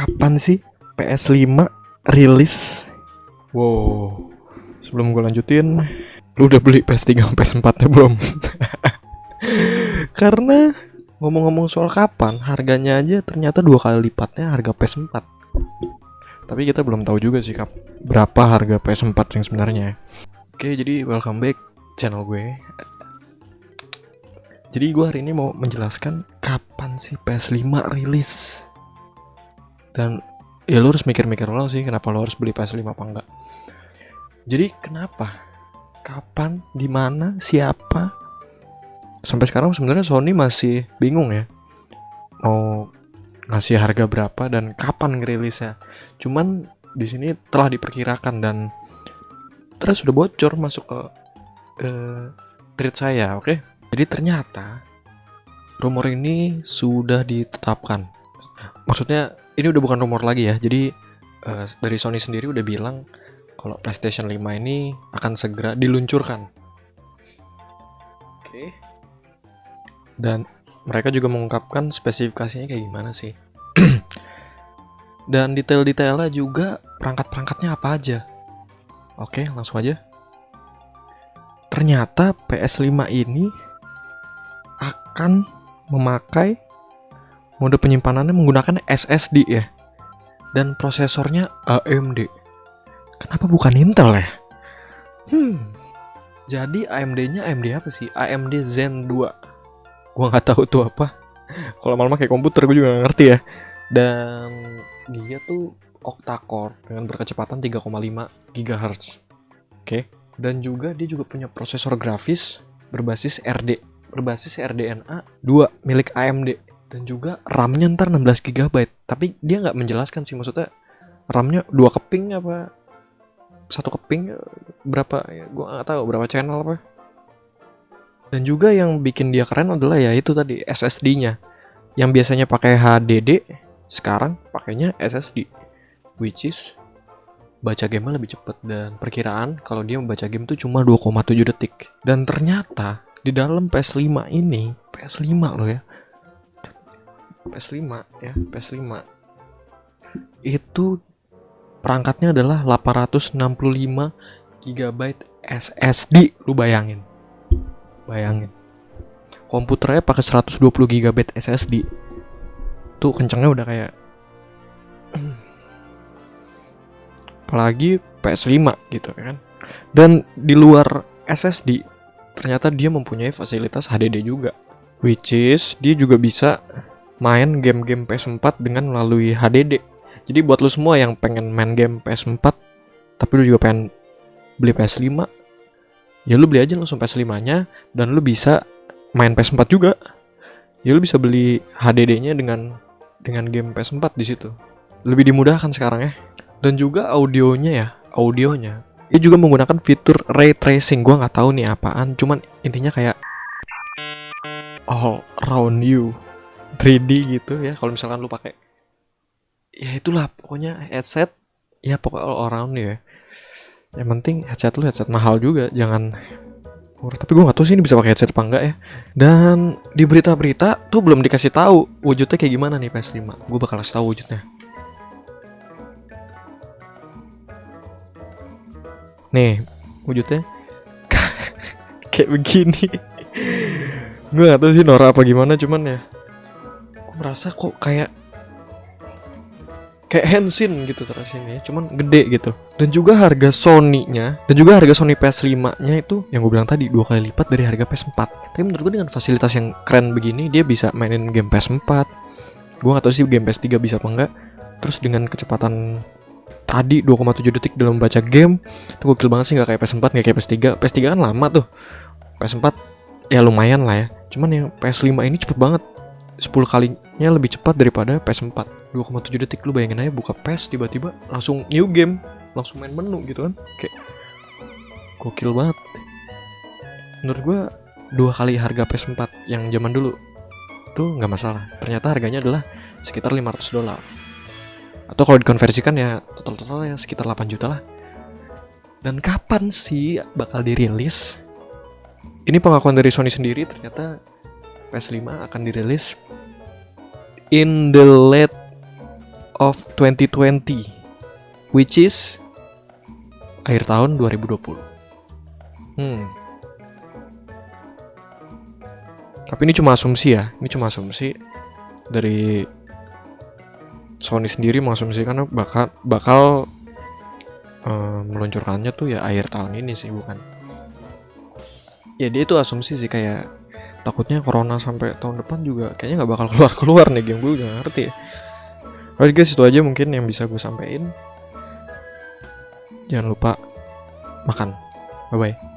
Kapan sih PS5 rilis? Wow. Sebelum gue lanjutin, lu udah beli PS3 sama PS4-nya belum? Karena ngomong-ngomong soal kapan, harganya aja ternyata 2 kali lipatnya harga PS4. Tapi kita belum tahu juga sih berapa harga PS4 yang sebenarnya. Oke, jadi welcome back channel gue. Jadi gue hari ini mau menjelaskan kapan sih PS5 rilis. Dan ya lu harus mikir-mikir ulang sih kenapa lu harus beli PS5 apa enggak. Jadi kenapa? Kapan? Di mana? Siapa? Sampai sekarang sebenarnya Sony masih bingung ya mau ngasih harga berapa dan kapan ngerilisnya. Cuman di sini telah diperkirakan dan terus sudah bocor masuk ke tweet saya, oke? Jadi ternyata rumor ini sudah ditetapkan. Maksudnya ini udah bukan rumor lagi ya. Jadi dari Sony sendiri udah bilang kalau PlayStation 5 ini akan segera diluncurkan. Oke. Dan mereka juga mengungkapkan spesifikasinya kayak gimana sih. Dan detail-detailnya juga perangkat-perangkatnya apa aja. Oke, langsung aja. Ternyata PS5 ini akan memakai mode penyimpanannya menggunakan SSD ya. Dan prosesornya AMD. Kenapa bukan Intel ya? Jadi AMD-nya AMD apa sih? AMD Zen 2. Gua nggak tahu tuh apa. Kalau lama-lama kayak komputer gue juga nggak ngerti ya. Dan dia tuh octa-core dengan berkecepatan 3,5 GHz. Oke. Dan juga dia juga punya prosesor grafis berbasis RDNA 2 milik AMD. Dan juga RAM-nya ntar 16 GB. Tapi dia nggak menjelaskan sih, maksudnya RAM-nya 2 keping apa 1 keping berapa ya, gue nggak tahu berapa channel apa. Dan juga yang bikin dia keren adalah ya itu tadi SSD-nya. Yang biasanya pakai HDD, sekarang pakainya SSD, which is baca game lebih cepat. Dan perkiraan kalau dia membaca game tuh cuma 2,7 detik. Dan ternyata di dalam PS5 ini, PS5 loh ya, PS5 ya, PS5 itu perangkatnya adalah 865 GB SSD. Lu bayangin. Komputernya pakai 120 GB SSD. Tuh kencengnya udah kayak apalagi PS5 gitu kan. Dan di luar SSD ternyata dia mempunyai fasilitas HDD juga, which is dia juga bisa main game-game PS4 dengan melalui HDD. Jadi buat lu semua yang pengen main game PS4 tapi lu juga pengen beli PS5, ya lu beli aja langsung PS5-nya dan lu bisa main PS4 juga. Ya lu bisa beli HDD-nya dengan game PS4 di situ. Lebih dimudahkan sekarang ya. Dan juga audionya. Dia juga menggunakan fitur ray tracing. Gua nggak tahu nih apaan, cuman intinya kayak all around you 3D gitu ya. Kalau misalkan lu pakai, ya itulah pokoknya headset, ya pokoknya all around you ya. Yang penting headset lu headset mahal juga, jangan murah. Tapi gue nggak tahu sih ini bisa pakai headset apa enggak ya. Dan di berita-berita tuh belum dikasih tahu wujudnya kayak gimana nih PS5. Gue bakal kasih tahu wujudnya. Nih wujudnya kayak begini. Gue nggak tahu sih norak apa gimana, cuman ya gue merasa kok kayak Henshin gitu terus ini, cuman gede gitu. Dan juga harga Sony-nya, dan juga harga Sony PS5-nya itu yang gue bilang tadi 2 kali lipat dari harga PS4. Tapi menurut gue dengan fasilitas yang keren begini, dia bisa mainin game PS4. Gue gak tahu sih game PS3 bisa apa enggak. Terus dengan kecepatan tadi 2,7 detik dalam baca game, itu gokil banget sih. Gak kayak PS4, gak kayak PS3. PS3 kan lama tuh. PS4 ya lumayan lah ya. Cuman yang PS5 ini cepet banget, 10 kalinya lebih cepat daripada PS4. 2,7 detik. Lu bayangin aja buka PS tiba-tiba langsung new game, langsung main menu gitu kan. Kayak gokil banget. Menurut gue 2 kali harga PS4 yang zaman dulu tuh nggak masalah. Ternyata harganya adalah sekitar $500. Atau kalau dikonversikan ya total ya sekitar 8 juta lah. Dan kapan sih bakal dirilis? Ini pengakuan dari Sony sendiri, ternyata PS5 akan dirilis in the late of 2020, which is akhir tahun 2020. Tapi ini cuma asumsi ya, ini cuma asumsi dari Sony sendiri mengasumsikan bakal meluncurkannya tuh ya akhir tahun ini sih, bukan. Ya dia itu asumsi sih, kayak takutnya corona sampai tahun depan juga kayaknya nggak bakal keluar nih game, gue nggak ngerti ya. Oke guys, itu aja mungkin yang bisa gue sampein. Jangan lupa makan. Bye bye.